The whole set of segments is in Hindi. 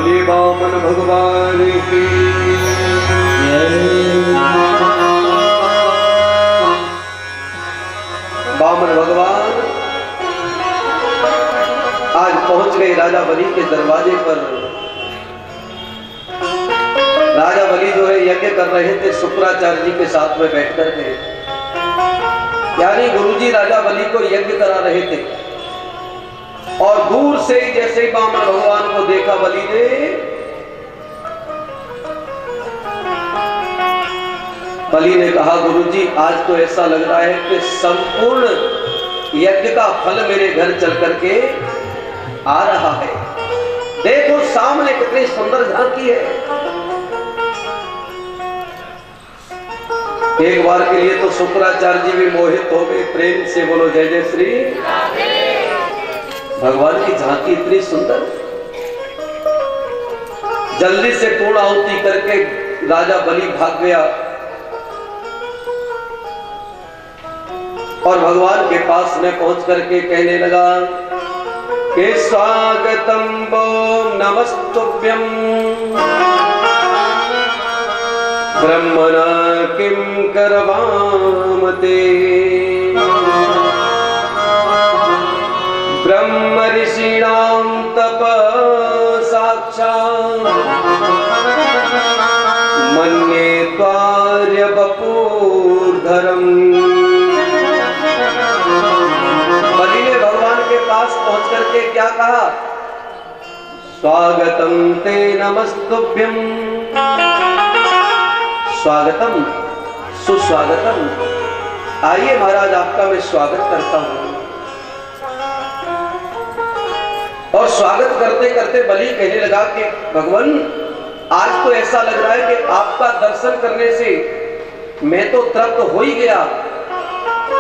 बोलिए वामन भगवान की वामन भगवान आज पहुंच गए राजा बलि के दरवाजे पर। राजा बलि जो है यज्ञ कर रहे थे शुक्राचार्य जी के साथ में बैठ करके, यानी गुरुजी राजा बलि को यज्ञ करा रहे थे। और दूर से ही जैसे ही वामन भगवान को देखा बलि ने, बलि ने कहा गुरुजी आज तो ऐसा लग रहा है कि संपूर्ण यज्ञ का फल मेरे घर चल करके आ रहा है। देखो सामने कितनी सुंदर झांकी है। एक बार के लिए तो शुक्राचार्य जी भी मोहित हो गए। प्रेम से बोलो जय जय श्री। भगवान की झांकी इतनी सुंदर। जल्दी से पूर्ण आहुति करके राजा बलि भाग गया और भगवान के पास में पहुंच करके कहने लगा कि स्वागतम वो नमस्तुभ्यं ब्रह्मणा किं करवामते। ब्रह्म ऋषीणां तप साक्षात् मन्ये त्वार्य वपुर्धरम्। बलि ने भगवान के पास पहुंच करके क्या कहा? स्वागतम ते नमस्तुभ्यं। स्वागतम, सुस्वागतम। आइए महाराज आपका मैं स्वागत करता हूं। और स्वागत करते करते बलि कहने लगा कि भगवान आज तो ऐसा लग रहा है कि आपका दर्शन करने से मैं तो तृप्त हो ही गया,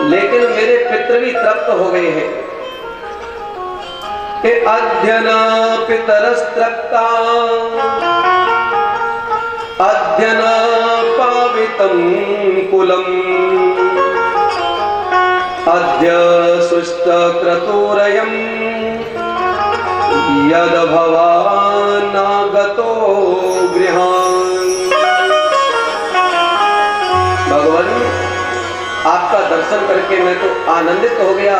लेकिन मेरे पितृ भी तृप्त हो गए हैं। कि अध्यना पितरस्तृप्ता अध्यना पावितं कुलम् अद्य सुष्ट क्रतुरयम् यद भवान् नागतो गृहान्। भगवान आपका दर्शन करके मैं तो आनंदित हो गया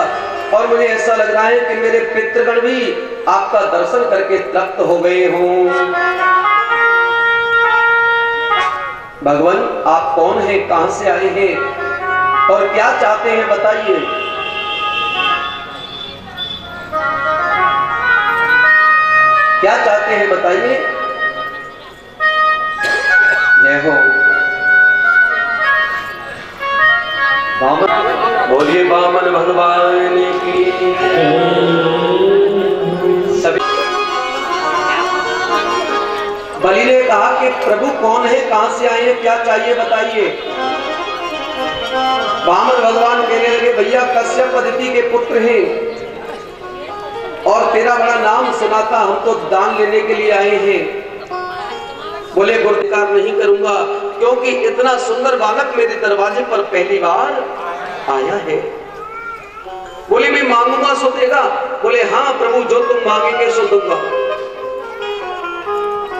और मुझे ऐसा लग रहा है कि मेरे पितृगण भी आपका दर्शन करके तृप्त हो गए हों। भगवान आप कौन हैं, कहां से आए हैं और क्या चाहते हैं बताइए। क्या चाहते हैं बताइए। जय हो वामन, बोलिए वामन भगवान की। सभी बलि ने कहा कि प्रभु कौन है, कहां से आए हैं, क्या चाहिए बताइए। वामन भगवान कहने लगे भैया कश्यप अदिति के पुत्र हैं और तेरा बड़ा नाम सुना था, हम तो दान लेने के लिए आए हैं। बोले गुणगान नहीं करूंगा क्योंकि इतना सुंदर बालक मेरे दरवाजे पर पहली बार आया है। बोले मैं मांगूंगा सो देगा। बोले हाँ प्रभु जो तुम मांगेंगे सो दूंगा।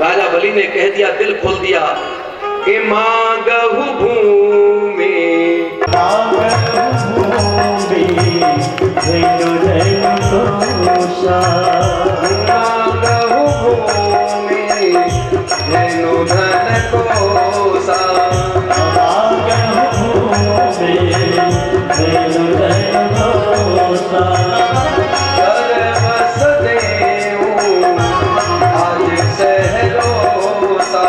राजा बलि ने कह दिया, दिल खोल दिया कि मांगहु भूमि धेनु धन कोसा। सर्वस देऊं आज सहरोसा।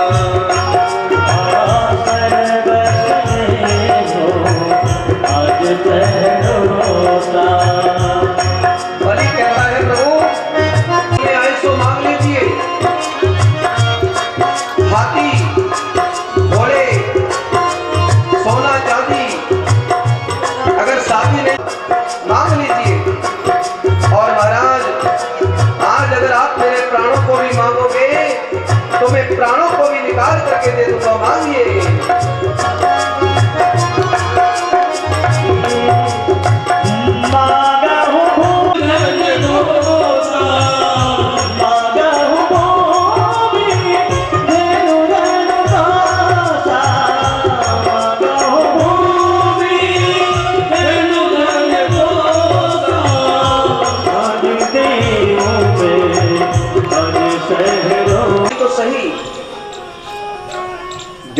बलि कहता है प्रभु मैं आए सो मांग लीजिए। हाथी, घोड़े, सोना चांदी अगर साथी ने मांग लीजिए। और महाराज आज अगर आप मेरे प्राणों को भी मांगोगे तो मैं प्राणों को भी निकाल करके दे दूंगा। मांगिए।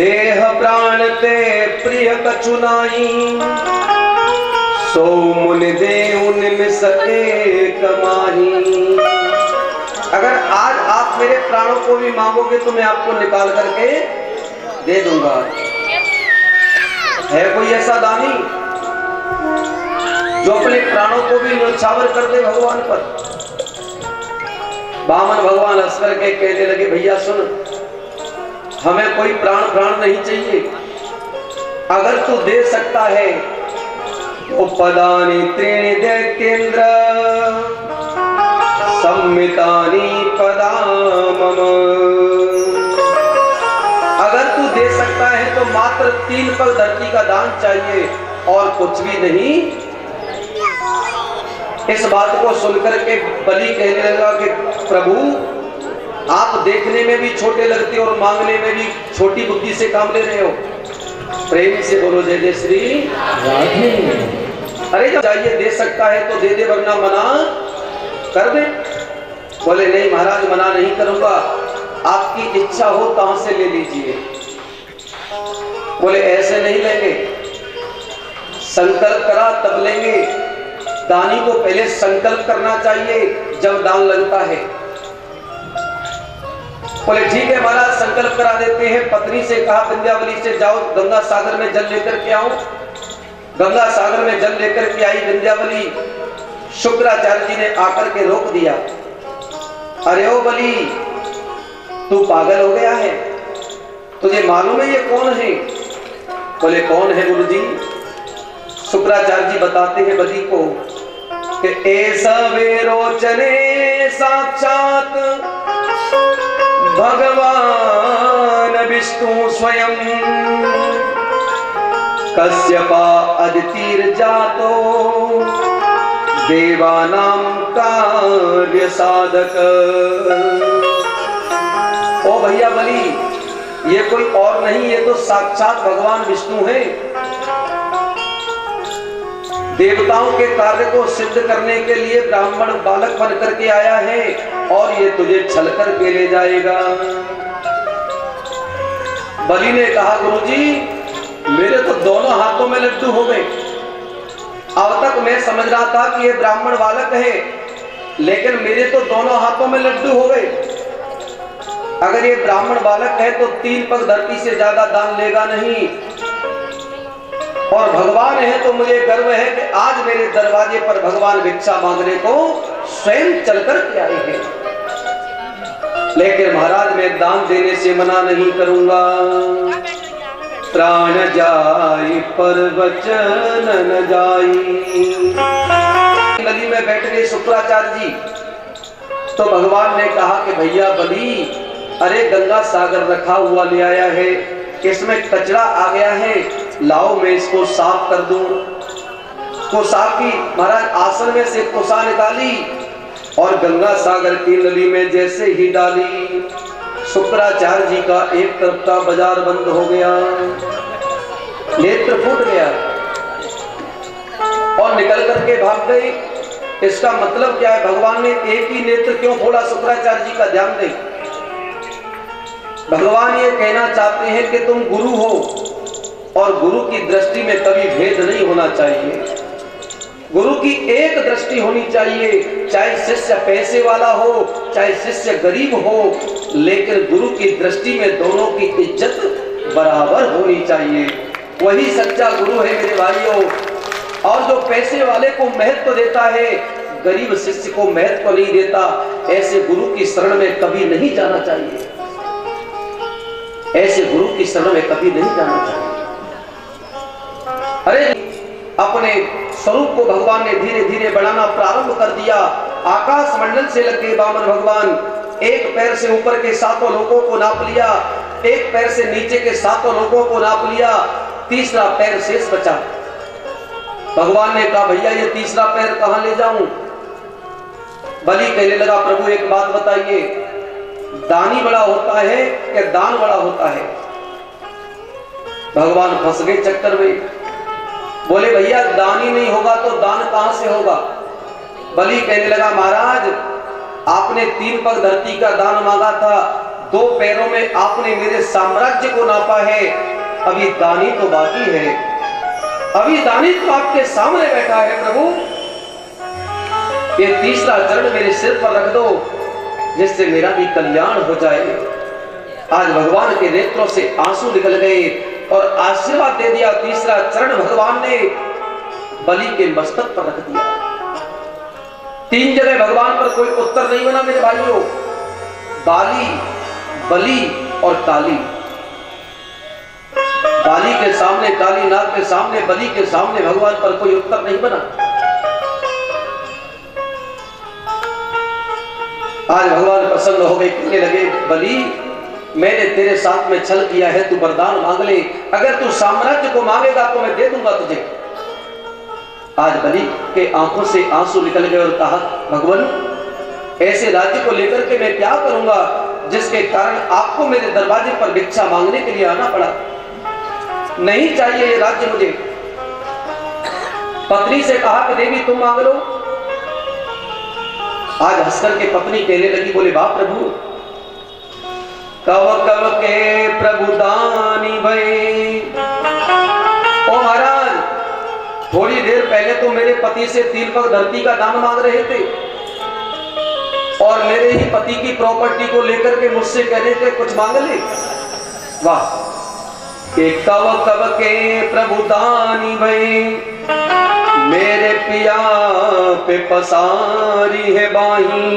देह प्राण ते प्रिय कछु नाई, सो मुनि देउन मिस एक माही। अगर आज आप मेरे प्राणों को भी मांगोगे तो मैं आपको निकाल करके दे दूंगा। है कोई ऐसा दानी जो अपने प्राणों को भी न्योछावर कर दे भगवान पर? बामन भगवान हंस करके कहने लगे, भैया सुन, हमें कोई प्राण नहीं चाहिए। अगर तू दे सकता है तो पदानि त्रीणि दैत्येन्द्र सम्मितानि पदा मम। अगर तू दे सकता है तो मात्र 3 पग धरती का दान चाहिए और कुछ भी नहीं। इस बात को सुनकर के बलि कहने लगा कि प्रभु, आप देखने में भी छोटे लगते और मांगने में भी छोटी बुद्धि से काम ले रहे हो। प्रेम से बोलो जय जय श्री राधे। अरे जब चाहिए दे सकता है तो दे दे, वरना मना कर दे। बोले नहीं महाराज, मना नहीं करूंगा, आपकी इच्छा हो कहां से ले लीजिए। बोले ऐसे नहीं लेंगे, संकल्प करा तब लेंगे। दानी को पहले संकल्प करना चाहिए जब दान लगता है। बोले ठीक है महाराज, संकल्प करा देते हैं। पत्नी से कहा विंध्यावली से जाओ गंगा सागर में जल लेकर के आओ। गंगा सागर में जल लेकर के आई विंध्यावली। शुक्राचार्य जी ने आकर के रोक दिया। अरे ओ बलि, तू पागल हो गया है? तुझे मालूम है ये कौन है? बोले कौन है गुरुजी? शुक्राचार्य जी बताते हैं बलि को कि ऐसा वेरोचने साक्षात भगवान विष्णु स्वयं, कश्यपा अदितिर जातो देवानां कार्य साधक। ओ भैया बलि, ये कोई और नहीं, ये तो साक्षात भगवान विष्णु है। देवताओं के कार्य को सिद्ध करने के लिए ब्राह्मण बालक बन करके आया है और ये तुझे छल करके ले जाएगा। बलि ने कहा गुरुजी, मेरे तो दोनों हाथों में लड्डू हो गए। अब तक मैं समझ रहा था कि ये ब्राह्मण बालक है, लेकिन मेरे तो दोनों हाथों में लड्डू हो गए। अगर ये ब्राह्मण बालक है तो 3 पग धरती से ज्यादा दान लेगा नहीं, और भगवान है तो मुझे गर्व है कि आज मेरे दरवाजे पर भगवान भिक्षा मांगने को स्वयं चलकर के आए हैं। लेकिन महाराज, मैं दान देने से मना नहीं करूंगा। प्राण जाई पर वचन न जाई। नदी में बैठ गए शुक्राचार्य जी। तो भगवान ने कहा कि भैया बलि, अरे गंगा सागर रखा हुआ ले आया है, इसमें कचरा आ गया है, लाओ मैं इसको साफ कर दूं। को साफ की। महाराज आसन में से कोसा निकाली और गंगा सागर की नली में जैसे ही डाली, शुक्राचार्य जी का एक तरफ का बाजार बंद हो गया, नेत्र फूट गया और निकल करके भाग गई। इसका मतलब क्या है? भगवान ने एक ही नेत्र क्यों फोड़ा? शुक्राचार्य जी का ध्यान दें। भगवान ये कहना चाहते हैं कि तुम गुरु हो और गुरु की दृष्टि में कभी भेद नहीं होना चाहिए। गुरु की एक दृष्टि होनी चाहिए, चाहे शिष्य पैसे वाला हो चाहे शिष्य गरीब हो, लेकिन गुरु की दृष्टि में दोनों की इज्जत बराबर होनी चाहिए। वही सच्चा गुरु है मेरे भाइयों। और जो पैसे वाले को महत्व देता है, गरीब शिष्य को महत्व नहीं देता, ऐसे गुरु की शरण में कभी नहीं जाना चाहिए। ऐसे गुरु की शरण में कभी नहीं जाना चाहिए। अरे अपने स्वरूप को भगवान ने धीरे धीरे बढ़ाना प्रारंभ कर दिया। आकाश मंडल से लग गए वामन भगवान। एक पैर से ऊपर के 7 लोगों को नाप लिया, एक पैर से नीचे के 7 लोगों को नाप लिया, तीसरा पैर शेष बचा। भगवान ने कहा भैया ये तीसरा पैर कहां ले जाऊं? बलि कहने लगा प्रभु एक बात बताइए, दानी बड़ा होता है कि दान बड़ा होता है? भगवान फंस गए चक्कर में। बोले भैया दानी नहीं होगा तो दान कहां से होगा? बलि कहने लगा महाराज आपने 3 पग धरती का दान मांगा था, दो पैरों में आपने मेरे साम्राज्य को नापा है, अभी दानी तो बाकी है, अभी दानी तो आपके सामने बैठा है प्रभु। ये तीसरा चरण मेरे सिर पर रख दो, जिससे मेरा भी कल्याण हो जाए। आज भगवान के नेत्रों से आंसू निकल गए और आशीर्वाद दे दिया। तीसरा चरण भगवान ने बलि के मस्तक पर रख दिया। 3 जगह भगवान पर कोई उत्तर नहीं बना मेरे भाइयों, बाली, बलि और काली। बाली के सामने, काली नाग के सामने, बलि के सामने भगवान पर कोई उत्तर नहीं बना। आज भगवान प्रसन्न हो गए, कहने लगे बलि, मैंने तेरे साथ में छल किया है, तू वरदान मांग ले, अगर तू साम्राज्य को मांगेगा तो मैं दे दूंगा तुझे। आज बलि के आंखों से आंसू निकल गए और कहा भगवान, ऐसे राज्य को लेकर के मैं क्या करूंगा जिसके कारण आपको मेरे दरवाजे पर भिक्षा मांगने के लिए आना पड़ा। नहीं चाहिए ये राज्य मुझे। पत्नी से कहा कि देवी तुम मांग लो। आज हंसकर के पत्नी कहने लगी, बोले वाह प्रभु, कव कव के प्रभु दानी भई। ओ महाराज, थोड़ी देर पहले तो मेरे पति से 3 पग धरती का दान मांग रहे थे और मेरे ही पति की प्रॉपर्टी को लेकर के मुझसे कह रहे थे कुछ मांग ले। वाह, के कव कव के प्रभु दानी भई, मेरे पिया पे पसारी है बाही,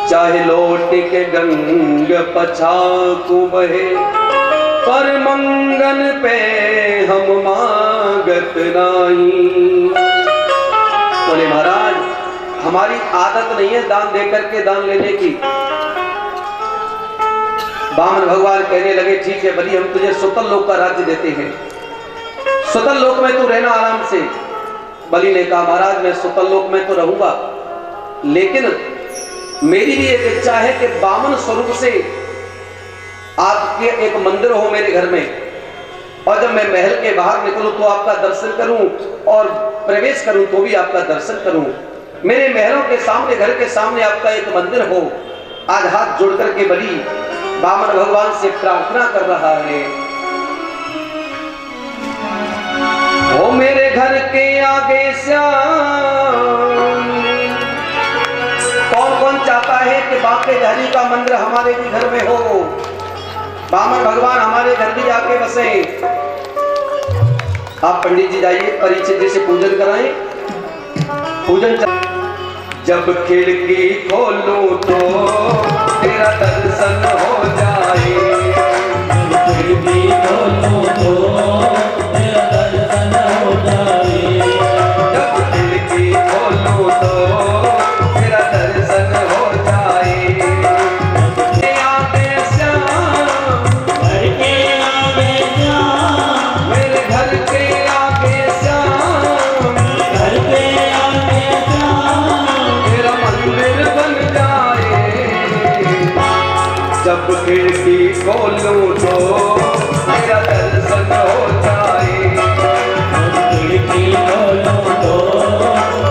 चाहे लौट के गंग पछाकू बहे, पर मंगन पे हम मांगत नहीं। बोले महाराज, हमारी आदत नहीं है दान देकर के दान लेने की। बामन भगवान कहने लगे ठीक है बलि, हम तुझे सुतल लोक का राज्य देते हैं, सुतल लोक में तू रहना आराम से। बलि ने कहा महाराज मैं सुतल लोक में तो रहूंगा, लेकिन मेरी भी एक इच्छा है कि बामन स्वरूप से आपके एक मंदिर हो मेरे घर में, और जब मैं महल के बाहर निकलूं तो आपका दर्शन करूं और प्रवेश करूं तो भी आपका दर्शन करूं। मेरे महलों के सामने, घर के सामने आपका एक मंदिर हो। आज हाथ जोड़ करके बलि बामन भगवान से प्रार्थना कर रहा है, ओ मेरे घर के आगे श्याम। कौन कौन चाहता है कि बांके बिहारी का मंदिर हमारे भी घर में हो, बामन भगवान हमारे घर भी आके बसे। आप पंडित जी जाइए, परीक्षित जी से पूजन कराएं। पूजन जब खिड़की खोलूं तो तेरा दर्शन हो जाए, जब खिड़की खोलूं तो तेरा दर्शन हो जाए, जब खिड़की खोलूं तो तेरा दर्शन हो जाए। के आगे श्याम, घर के आगे श्याम, मेरे घर के आगे श्याम, घर के आगे श्याम, तेरा मंदिर बन जाए। जब खिड़की खोलूं तो तेरा दर्शन हो जाए, जब खिड़की खोलूं तो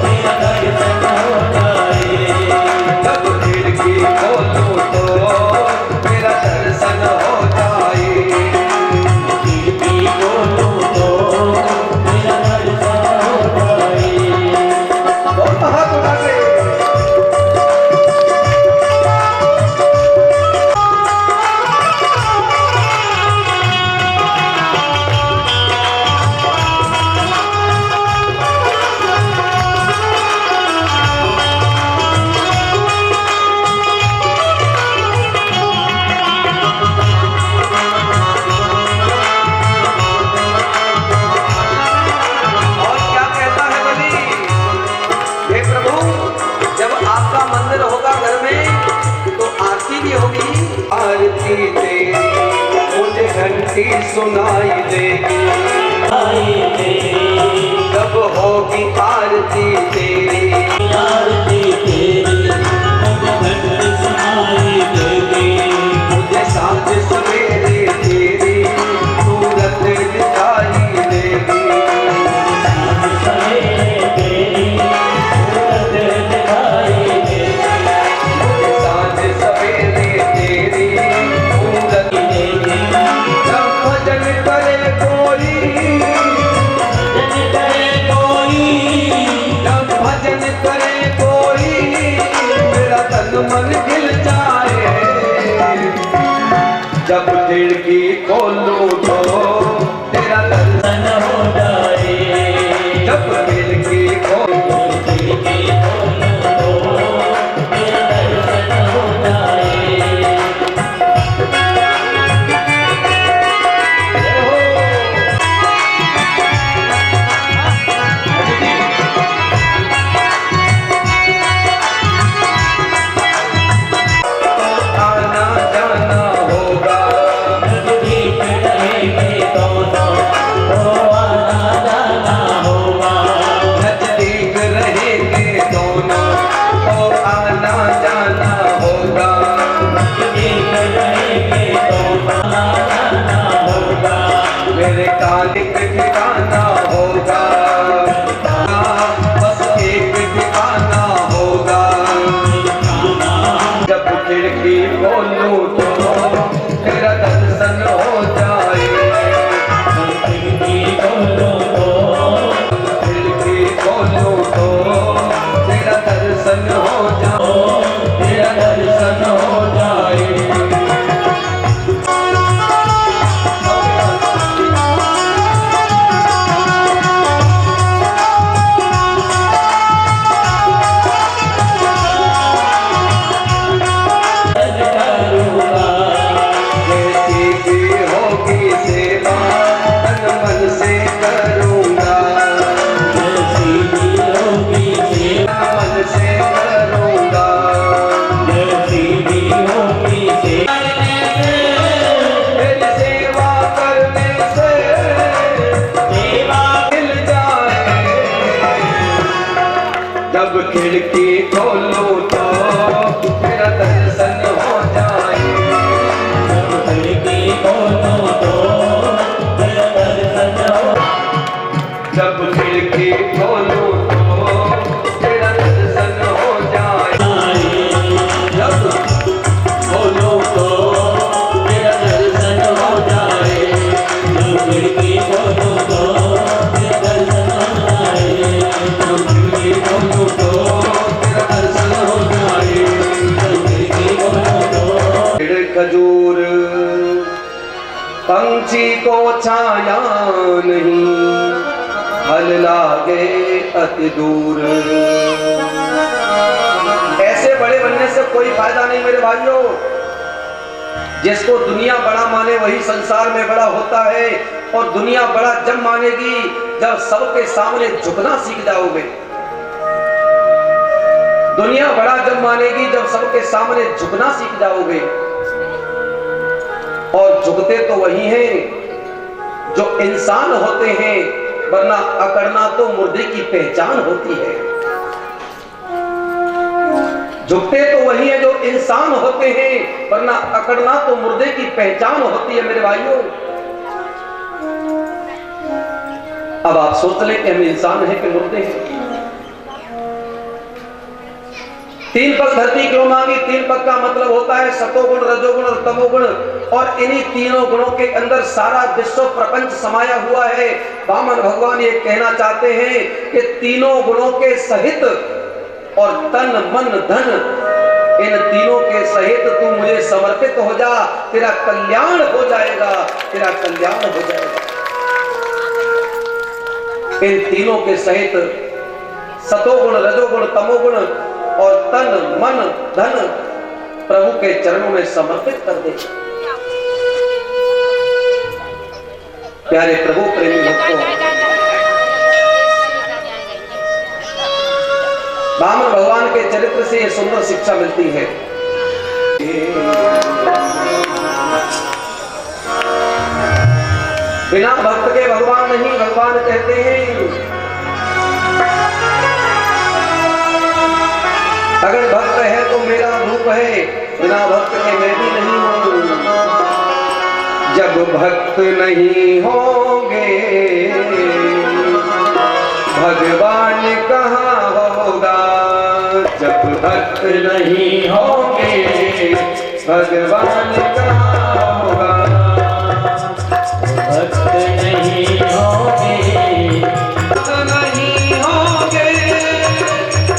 तेरा दर्शन हो जाए, जब खिड़की खोलूं तो तेरा दर्शन हो जाए, खिड़की खोलूं तो तेरा दर्शन हो जाए। बहुत हाथ उठा के आरती तेरी मुझे घंटी सुनाई देगी, जब होगी आरती तेरी, आरती तेरी मुझे घंटी सुनाई देगी, मुझे सांझ सवेरे तेरी सूरत दिखाई देगी, सांझ सवेरे तेरी सूरत दिखाई देगी, मुझे सांझ सवेरे तेरी खिड़की खोलो तो तेरा दर्शन हो जाए। जब खिड़की खोलो तो तेरा दर्शन हो। जब खिड़की खोलो तो तेरा दर्शन हो जाए। जब खोलो तो तेरा दर्शन हो जाए। जब खिड़की खोलो तो तेरा दर्शन हो जाए। जब खिड़की खोलो तो तेरा दर्शन हो जाए। जब खिड़की खोलो तो पेड़ खजूर पंछी को छाया नहीं, फल लागे अति दूर। ऐसे बड़े बनने से कोई फायदा नहीं मेरे भाइयों। जिसको दुनिया बड़ा माने वही संसार में बड़ा होता है। और दुनिया बड़ा जब मानेगी जब सबके सामने झुकना सीख जाओगे। दुनिया बड़ा जब मानेगी जब सबके सामने झुकना सीख जाओगे। और झुकते तो वही हैं जो इंसान होते हैं, वरना अकड़ना तो मुर्दे की पहचान होती है। झुकते तो वही है जो इंसान होते हैं, वरना अकड़ना तो मुर्दे की पहचान होती है मेरे भाइयों। अब आप सोच लें कि हम इंसान हैं कि मुर्दे हैं। 3 पग धरती क्यों मांगी? 3 पग का मतलब होता है सतोगुण, रजोगुण और तमोगुण। और इन्हीं तीनों गुणों के अंदर सारा विश्व प्रपंच समाया हुआ है। वामन भगवान ये कहना चाहते हैं कि तीनों गुणों के सहित और तन मन धन, इन तीनों के सहित तू मुझे समर्पित हो जा, तेरा कल्याण हो जाएगा, तेरा कल्याण हो जाएगा। इन तीनों के सहित सतोगुण, रजोगुण, तमोगुण और तन मन धन प्रभु के चरणों में समर्पित कर दे। प्यारे प्रभु प्रेमी भक्तों, वामन भगवान के चरित्र से यह सुंदर शिक्षा मिलती है। बिना भक्त के भगवान नहीं, भगवान कहते हैं अगर भक्त है तो मेरा रूप है, बिना भक्त के मैं भी नहीं हूं। जब भक्त नहीं होंगे भगवान कहाँ होगा? जब भक्त नहीं होंगे भगवान कहाँ होगा? भक्त नहीं होंगे, भक्त नहीं होंगे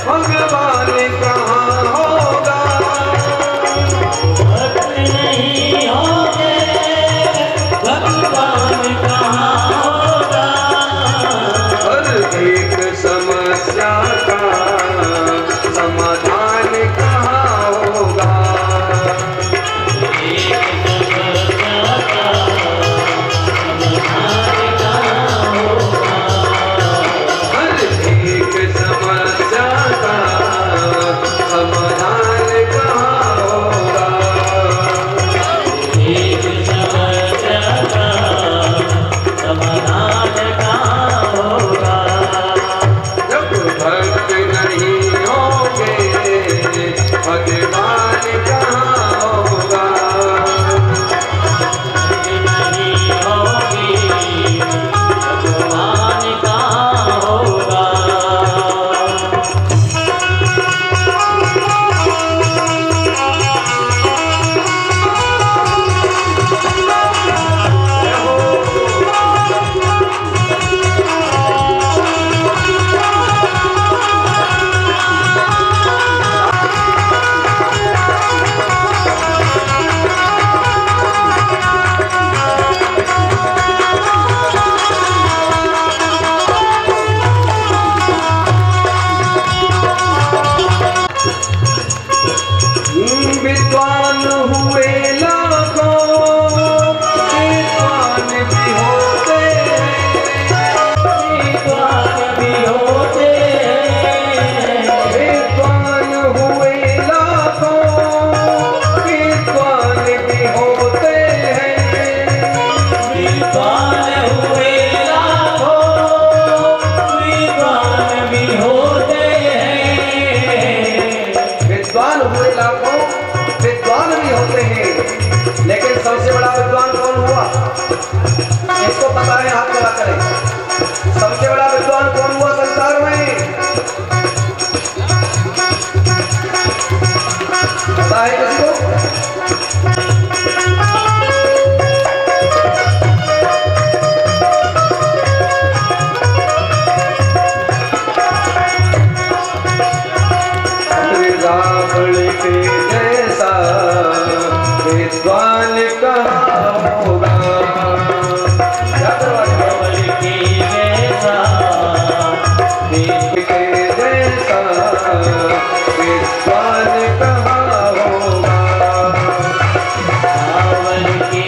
भगवान कहाँ होगा? भक्त नहीं होंगे, भगवान कहाँ होगा? हर एक समस्या का समाधान कहाँ होगा? एक समस्या का समाधान कहाँ होगा? हर एक समस्या का समाधान कहाँ होगा? एक समस्या का समाधान कहाँ होगा? जब भक्त नहीं होंगे भगवान कहाँ होगा? नहीं होगी भगवान कहाँ होगा? विद्वान हुए लाखों, विद्वान भी होते हैं, विद्वान भी होते हैं, विद्वान हुए लाखों, विद्वान भी होते हैं। विद्वान हुए लाखों, विद्वान भी होते हैं। लाखों विद्वान भी होते हैं, लेकिन सबसे बड़ा विद्वान कौन हुआ? इसको पता है? हाथ खड़ा करें। सबसे बड़ा विद्वान कौन हुआ संसार में? पता है किसी को? के जैसा विद्वान कहाँ होगा? कमल के जैसा के जैसा विद्वान कहाँ होगा? कमल के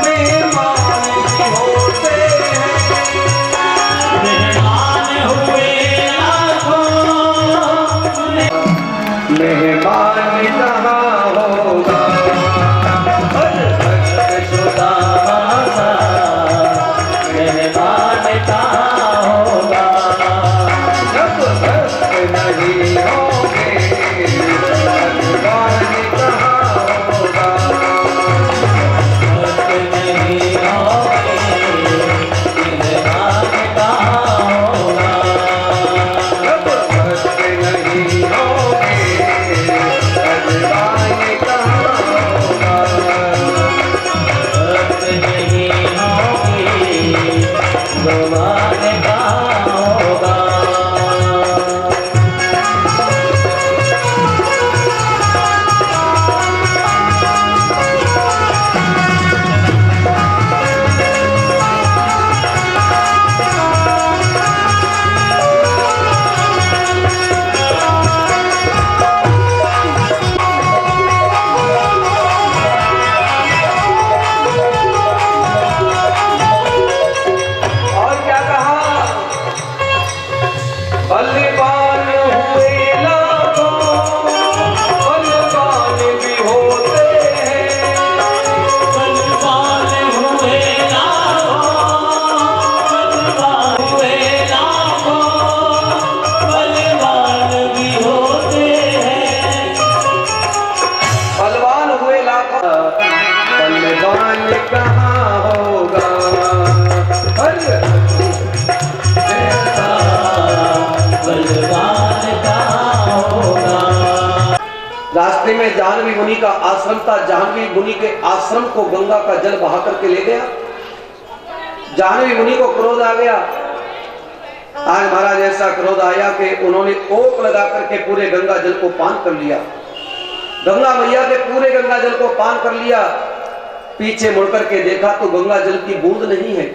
मेहमान होते हैं, मेहमान हुए मेहमान कहाँ होगा? शुदा मेहमान कहाँ होगा? जब भक्त नहीं होंगे भगवान कहाँ होगा? भक्त नहीं होंगे मेहमान कहाँ होगा? जब भक्त नहीं होंगे भगवान कहाँ होगा? भक्त नहीं होंगे भगवान कहाँ होगा? और क्या कहा? बलवान हुए लाखों, बलवान भी होते हैं, बलवान हुए लाखों, बलवान हुए लाखों, बलवान भी होते हैं। बलवान हुए लाखों, बलवान कहाँ होगा? अरे बलवान कहाँ होगा? रास्ते में जाह्नवी मुनि का आश्रम था। जाह्नवी मुनि के आश्रम को गंगा का जल बहा करके ले गया। जाह्नवी मुनि को क्रोध आ गया। आज महाराज ऐसा क्रोध आया कि उन्होंने ओक लगा करके पूरे गंगा जल को पान कर लिया। गंगा मैया के पूरे गंगा जल को पान कर लिया। पीछे मुड़कर के देखा तो गंगा जल की बूंद नहीं है।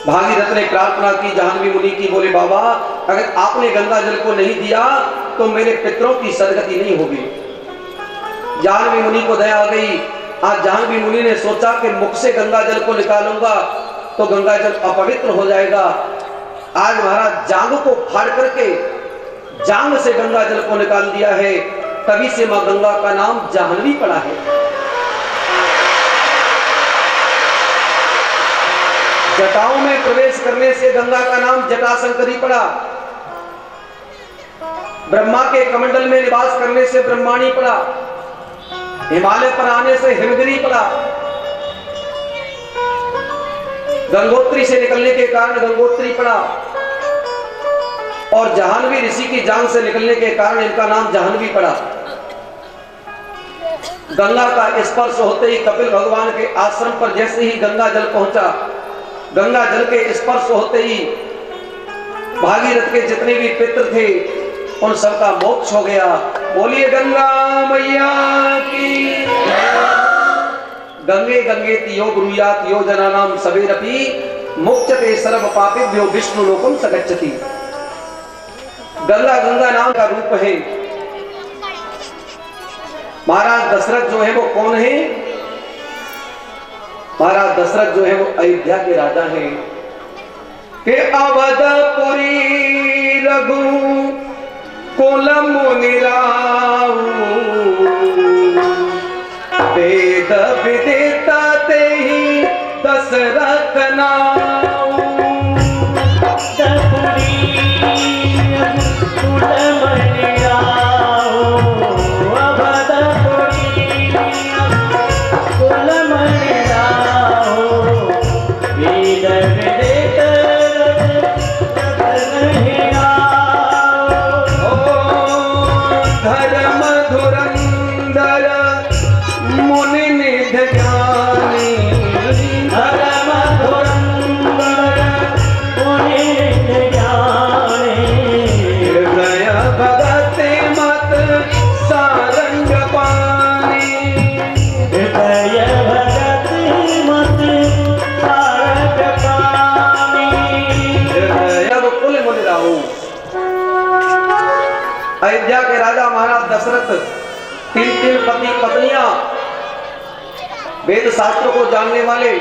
भागीरथ ने प्रार्थना की जाह्नवी मुनि की, बोले बाबा अगर आपने गंगा जल को नहीं दिया तो मेरे पितरों की सदगति नहीं होगी। जाह्नवी मुनि को दया आ गई। आज जाह्नवी मुनि ने सोचा कि मुख से गंगा जल को निकालूंगा तो गंगा जल अपवित्र हो जाएगा। आज महाराज जांग को फाड़ करके जांग से गंगा जल को निकाल दिया है। तभी से मां गंगा का नाम जाह्नवी पड़ा है। जटाओं में प्रवेश करने से गंगा का नाम जटाशंकरी पड़ा। ब्रह्मा के कमंडल में निवास करने से ब्रह्माणी पड़ा। हिमालय पर आने से हिमगिरी पड़ा। गंगोत्री से निकलने के कारण गंगोत्री पड़ा। और जाह्नवी ऋषि की जांग से निकलने के कारण इनका नाम जाह्नवी पड़ा। गंगा का स्पर्श होते ही कपिल भगवान के आश्रम पर जैसे ही गंगा जल पहुंचा, गंगा जल के स्पर्श होते ही भागीरथ के जितने भी पितृ थे उन सबका मोक्ष हो गया। बोलिए गंगा मैया की। गंगे गंगे तियो ब्रूयात यो जनानाम सबेरपि मुक्त्यते सर्व पापेभ्यो विष्णु लोकम सगच्छति। गंगा गंगा नाम का रूप है। महाराज दशरथ जो है वो कौन है? महाराज दशरथ जो है वो अयोध्या के राजा हैं। के अवधपुरी रघु कुल मुनि राऊ, वेद विदिता तेहि दशरथ नाऊ। अवधपुरी कुल मुनि राऊ, धर्म धुरंधर मुनि निध ज्ञानी धर्म धुरंधर मुनि निध ज्ञानी हृदय भगत मत सारंग पानी हृदय भगत मत सारंग पानी जब कुल मुनि राहु अयोध्या के राजा महाराज दशरथ तीन पति पत्नियां वेद शास्त्रों को जानने वाले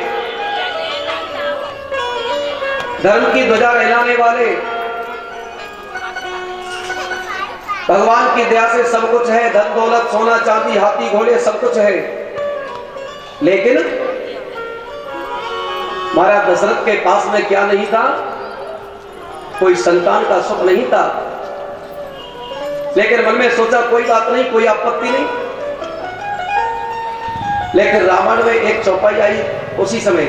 धर्म की ध्वजा लहराने वाले भगवान की दया से सब कुछ है, धन दौलत सोना चांदी हाथी घोड़े सब कुछ है, लेकिन महाराज दशरथ के पास में क्या नहीं था? कोई संतान का सुख नहीं था। लेकिन मन में सोचा कोई बात नहीं, कोई आपत्ति नहीं। लेकिन रामायण में एक चौपाई आई उसी समय,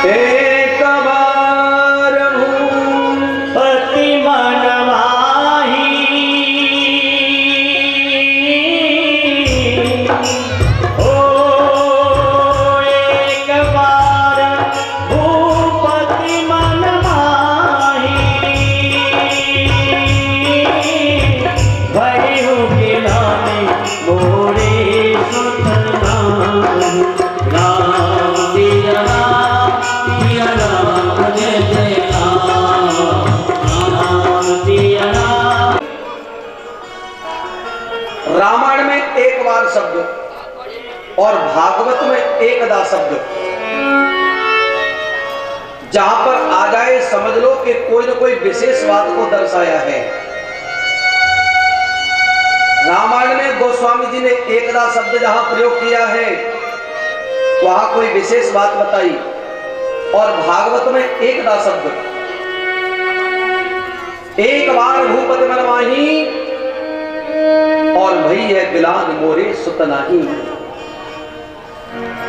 एक बार भूपति मन माही ओ एक बार भूपति मन माही भई गिलानी मोरे सुतना राम सिया राम जय जय राम सिया रामायण में एक बार शब्द और भागवत में एकदा शब्द जहां पर आ जाए समझ लो कि कोई न कोई विशेष बात को दर्शाया है। रामायण में गोस्वामी जी ने एकदा शब्द जहां प्रयोग किया है वहां कोई विशेष बात बताई, और भागवत में एकदा शब्द, एक बार भूपति मन माही और भई है गिलान मोरे सुत नाही।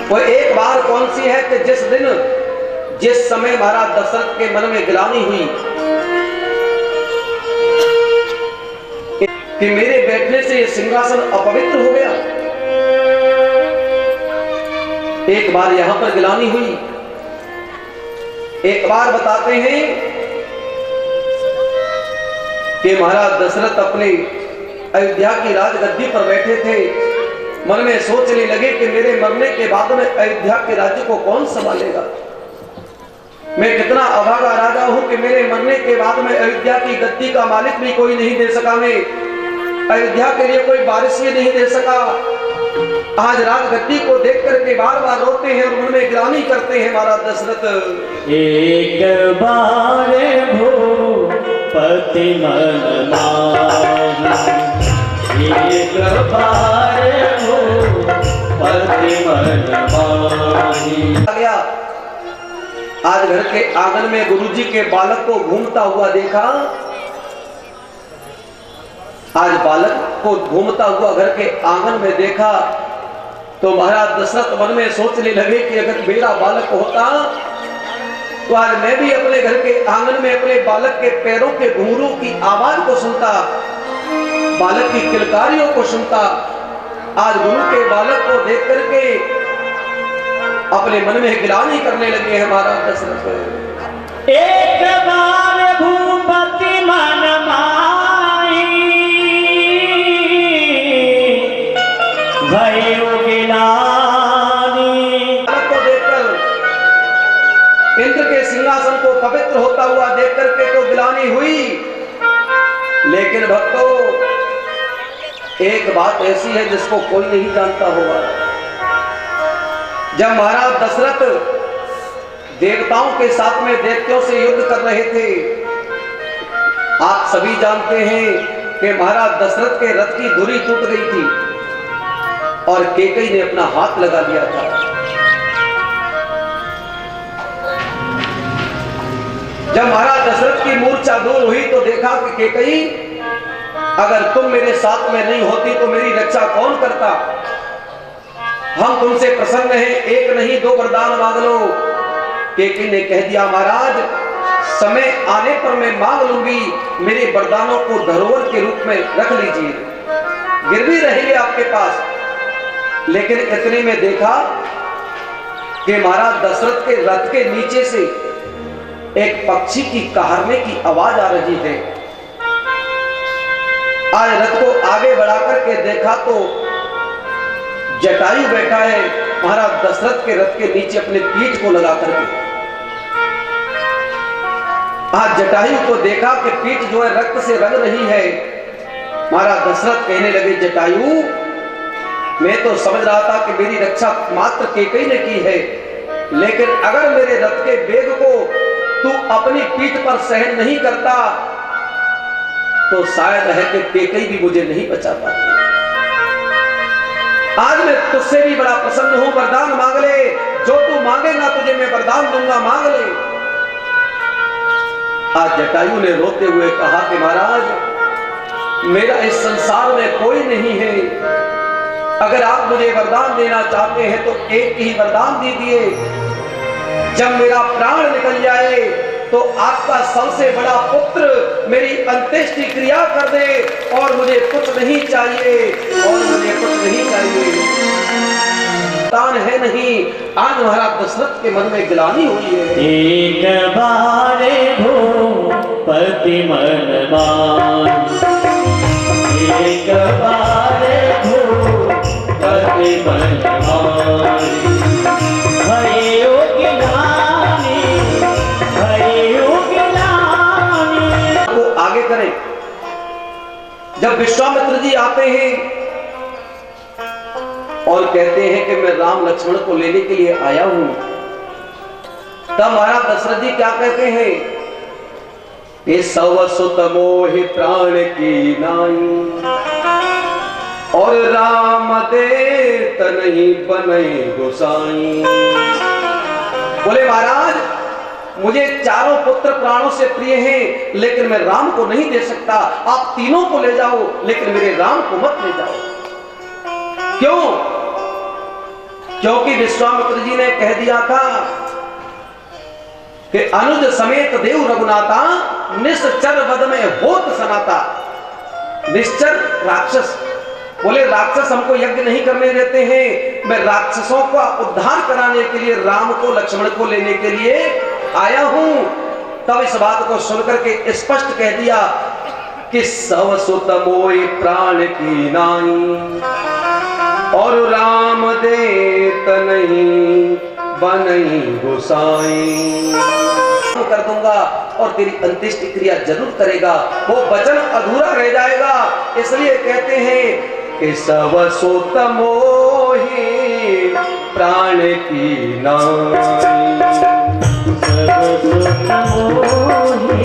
वो एक बार कौन सी है कि जिस दिन जिस समय महाराज दशरथ के मन में गिलानी हुई कि मेरे बैठने से ये सिंहासन अपवित्र हो गया, एक बार यहां पर गिलानी हुई। एक बार बताते हैं कि महाराज दशरथ अपने अयोध्या की राजगद्दी पर बैठे थे, मन में सोचने लगे कि मेरे मरने के बाद में अयोध्या के राज्य को कौन संभालेगा। मैं कितना अभागा राजा हूं कि मेरे मरने के बाद में अयोध्या की गद्दी का मालिक भी कोई नहीं दे सका, मैं अयोध्या के लिए कोई वारिस भी नहीं दे सका। आज राजगद्दी को देख करके बार बार रोते हैं और मन में ग्लानि करते हैं महाराज दशरथ। एक बार भूपति मन माही, एक बार भूपति मन माही। आ गया आज घर के आंगन में गुरुजी के बालक को घूमता हुआ देखा। आज बालक को घूमता हुआ घर के आंगन में देखा तो महाराज दशरथ मन में सोचने लगे कि अगर मेरा बालक होता तो आज मैं भी अपने घर के आंगन में अपने बालक के पैरों के घुंघरू की आवाज को सुनता, बालक की किलकारियों को सुनता। आज गुरु के बालक को देख करके अपने मन में गिलानी करने लगे हैं महाराज दशरथ। एक बार भूपति मन माही, भयो गिलानी। को देखकर इंद्र के सिंहासन को पवित्र होता हुआ देख करके तो गिलानी हुई, लेकिन भक्तों एक बात ऐसी है जिसको कोई नहीं जानता होगा। जब महाराज दशरथ देवताओं के साथ में दैत्यों से युद्ध कर रहे थे, आप सभी जानते हैं कि महाराज दशरथ के रथ की धुरी टूट गई थी और केकई ने अपना हाथ लगा दिया था। जब महाराज दशरथ की मूर्छा दूर हुई तो देखा कि केकई अगर तुम मेरे साथ में नहीं होती तो मेरी रक्षा कौन करता। हम तुमसे प्रसन्न हैं, एक नहीं दो वरदान मांग लो। केकई ने कह दिया, महाराज समय आने पर मैं मांग लूंगी, मेरे वरदानों को धरोहर के रूप में रख लीजिए, गिरवी रहेंगे आपके पास। लेकिन इतने में देखा कि महाराज दशरथ के रथ के नीचे से एक पक्षी की कहारने की आवाज आ रही है। आज रथ को आगे बढ़ाकर के देखा तो जटायु बैठा है महाराज दशरथ के रथ के नीचे अपने पीठ को लगा करके। आज जटायु को देखा कि पीठ जो है रक्त से रंग रही है। महाराज दशरथ कहने लगे, जटायु मैं तो समझ रहा था कि मेरी रक्षा मात्र केकई ने की है, लेकिन अगर मेरे रथ के वेग को तू अपनी पीठ पर सहन नहीं करता तो शायद है कि केकई भी मुझे नहीं बचा पाती। आज मैं तुझसे भी बड़ा प्रसन्न हूं, वरदान मांग ले, जो तू मांगेगा तुझे मैं वरदान दूंगा, मांग ले। आज जटायु ने रोते हुए कहा कि महाराज मेरा इस संसार में कोई नहीं है, अगर आप मुझे वरदान देना चाहते हैं तो एक ही वरदान दीजिए, जब मेरा प्राण निकल जाए तो आपका सबसे बड़ा पुत्र मेरी अंत्येष्टि क्रिया कर दे, और मुझे कुछ नहीं चाहिए, और मुझे कुछ नहीं चाहिए। वरदान है नहीं। आज महाराज दशरथ के मन में गिलानी हुई है। एक बारे भूपति मन मान, एक बारे भूपति मन मान, भयो गिलानी, भयो गिलानी। वो आगे करें। जब विश्वामित्र जी आते हैं और कहते हैं कि मैं राम लक्ष्मण को लेने के लिए आया हूं, तब महाराज दशरथ जी क्या कहते हैं कि सव सुत मोहि प्राण की नाई, और राम दे तनहि बनै गोसाई। बोले महाराज मुझे चारों पुत्र प्राणों से प्रिय हैं, लेकिन मैं राम को नहीं दे सकता। आप तीनों को ले जाओ, लेकिन मेरे राम को मत ले जाओ। क्यों? क्योंकि विश्वामित्र जी ने कह दिया था कि अनुज समेत देव रघुनाथा, निश्चर वध में होत सनाता। निश्चर राक्षस, बोले राक्षस हमको यज्ञ नहीं करने देते हैं, मैं राक्षसों का उद्धार कराने के लिए राम को लक्ष्मण को लेने के लिए आया हूं। तब इस बात को सुनकर के स्पष्ट कह दिया कि सव सुत मोहि प्राण की नाई, और राम दे तनहि बनै गोसाई। कर दूंगा और तेरी अंत्येष्टि क्रिया जरूर करेगा। वो वचन अधूरा रह जाएगा, इसलिए कहते हैं कि सव सुत मोहि प्राण की नाई, सव सुत मोहि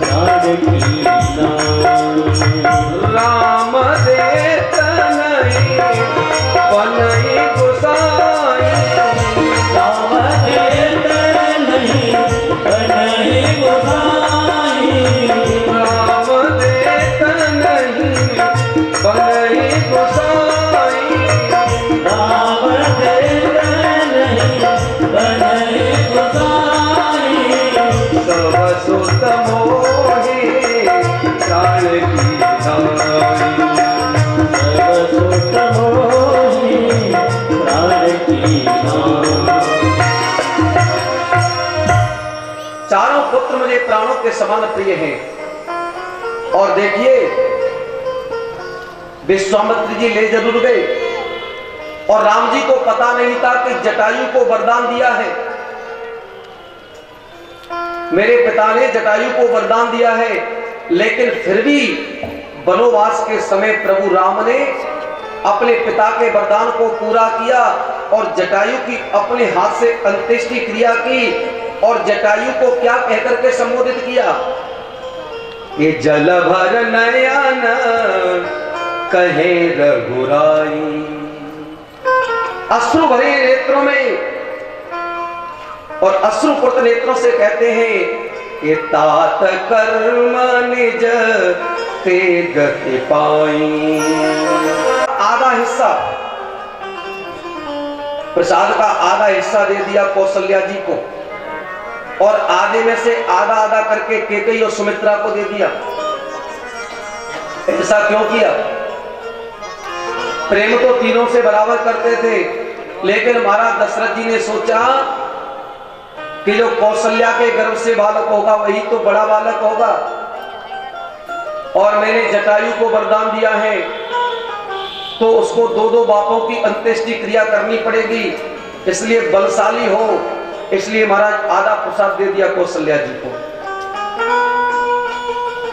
प्राण की नाई, राम दे तनहि बनै गोसाई। राम दे तनहि बनै गोसाई, राम दे तनहि बनै गोसाई। राम दे तनहि बनै गोसाई। सव सुत मोहि प्राण की नाई, सव सुत मोहि प्राण की नाई। चारों पुत्र मुझे प्राणों के समान प्रिय हैं। और देखिए विश्वामित्र जी ले जरूर गए, और राम जी को पता नहीं था कि जटायु को वरदान दिया है। मेरे पिता ने जटायु को वरदान दिया है, लेकिन फिर भी वनवास के समय प्रभु राम ने अपने पिता के वरदान को पूरा किया और जटायु की अपने हाथ से अंत्येष्टि क्रिया की। और जटायु को क्या कहकर के संबोधित किया कि जल भर नयन कहे रघुराई। अश्रु भरे नेत्रों में और अश्रुपूर्ण नेत्रों से कहते हैं कि तात कर्म निज ते गति पाई। आधा हिस्सा प्रसाद का आधा हिस्सा दे दिया कौशल्या जी को, और आधे में से आधा आधा करके केकई और सुमित्रा को दे दिया। ऐसा क्यों किया? प्रेम तो तीनों से बराबर करते थे, लेकिन महाराज दशरथ जी ने सोचा कि जो कौशल्या के गर्भ से बालक होगा वही तो बड़ा बालक होगा, और मैंने जटायु को वरदान दिया है तो उसको दो दो बापों की अंत्येष्टि क्रिया करनी पड़ेगी, इसलिए बलशाली हो, इसलिए महाराज आधा प्रसाद दे दिया कौशल्या जी को।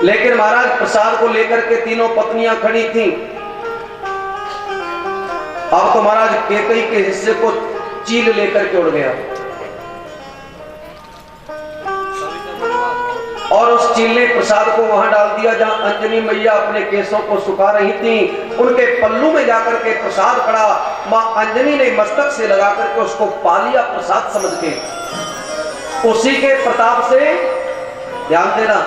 लेकिन महाराज प्रसाद को लेकर के तीनों पत्नियां खड़ी थीं। अब तो महाराज केकई के हिस्से को चील लेकर के उड़ गया, और उस चील ने प्रसाद को वहां डाल दिया जहां अंजनी मैया अपने केसों को सुखा रही थी। उनके पल्लू में जाकर के प्रसाद पड़ा, मां अंजनी ने मस्तक से लगा करके उसको पा लिया प्रसाद समझ के। उसी के प्रताप से, ध्यान देना,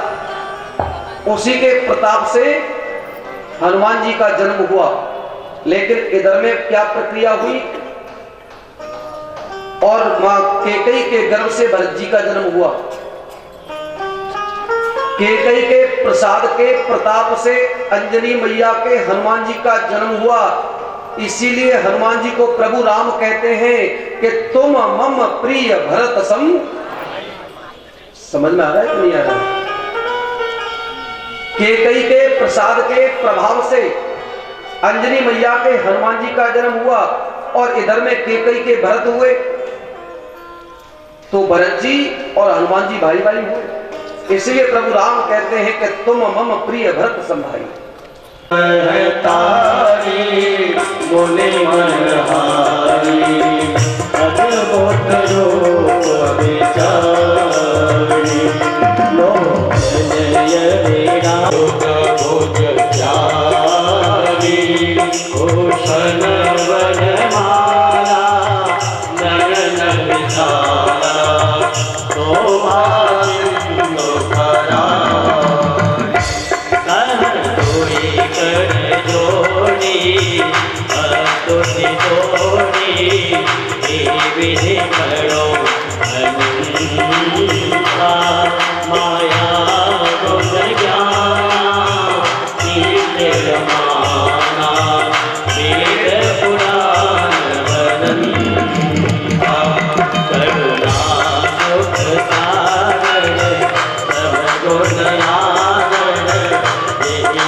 उसी के प्रताप से हनुमान जी का जन्म हुआ। लेकिन इधर में क्या प्रक्रिया हुई, और मां केकई के गर्भ से भरत जी का जन्म हुआ। केकई के प्रसाद के प्रताप से अंजनी मैया के हनुमान जी का जन्म हुआ। इसीलिए हनुमान जी को प्रभु राम कहते हैं कि तुम मम प्रिय भरत सम। समझ में आ रहा है कि नहीं आ रहा है? केकई के प्रसाद के प्रभाव से अंजनी मैया के हनुमान जी का जन्म हुआ, और इधर में केकई के भरत हुए, तो भरत जी और हनुमान जी भाई भाई हुए। इसलिए प्रभु राम कहते हैं कि तुम मम प्रिय भरत सम भाई। बोले मनहारी अद्भुत रूप विचारी, लोक जय राम भोज प्यारी, भूषण वनमाला नयन विचारा, शोभा विधि करो माया गुण ज्ञान रमाना, वेद पुराण वदन करुणा सुख सागर, सब गुण आदर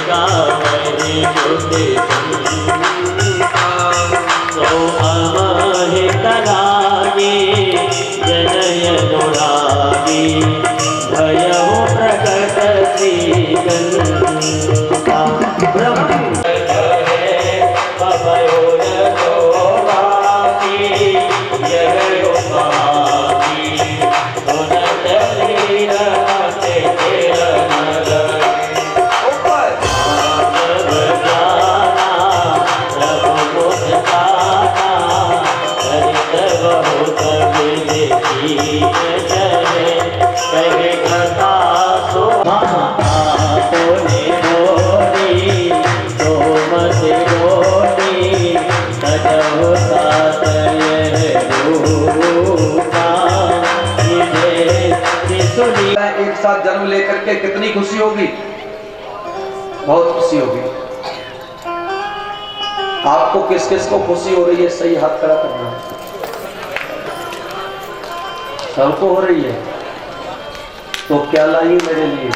गावहि शुद्धि जनय दुरागी, भयउ प्रकट श्रीगंगा, ब्रह्म पवयोर गोवाकी, यह उपाकी सुनत लीरते नगर, एक साथ जन्म लेकर के कितनी खुशी होगी, बहुत खुशी होगी। आपको किस किस को खुशी हो रही है, सही हाथ खड़ा करना है। सबको हो रही है, तो क्या लाई मेरे लिए?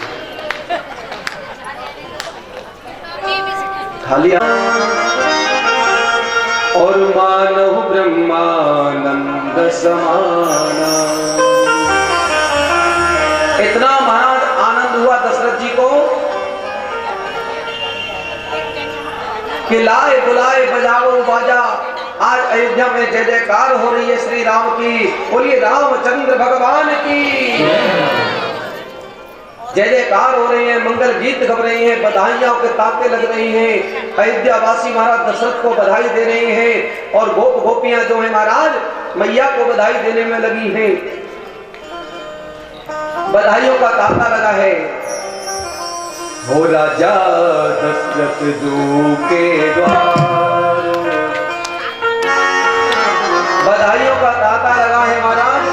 खाली। और मानव ब्रह्मानंद समाना। इतना महाराज आनंद हुआ दशरथ जी को कि लाए बुलाए बजाओ बाजा। आज अयोध्या में जय जयकार हो रही है श्री राम की। बोलिए रामचंद्र भगवान की जय जयकार हो रही है, मंगल गीत गब रही हैं, बधाइयों के ताके लग रही हैं। अयोध्या वासी महाराज दशरथ को बधाई दे रहे हैं, और गोप गोपियां जो है महाराज मैया को बधाई देने में लगी हैं। बधाइयों का तांता लगा है। हो राजा दशरथ जो के द्वार, बधाइयों का तांता लगा है महाराज।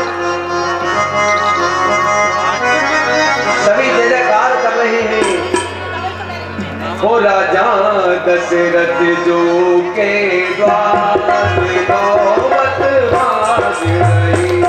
ओ राजा दशरथ जो के द्वार नौबत बाज रही।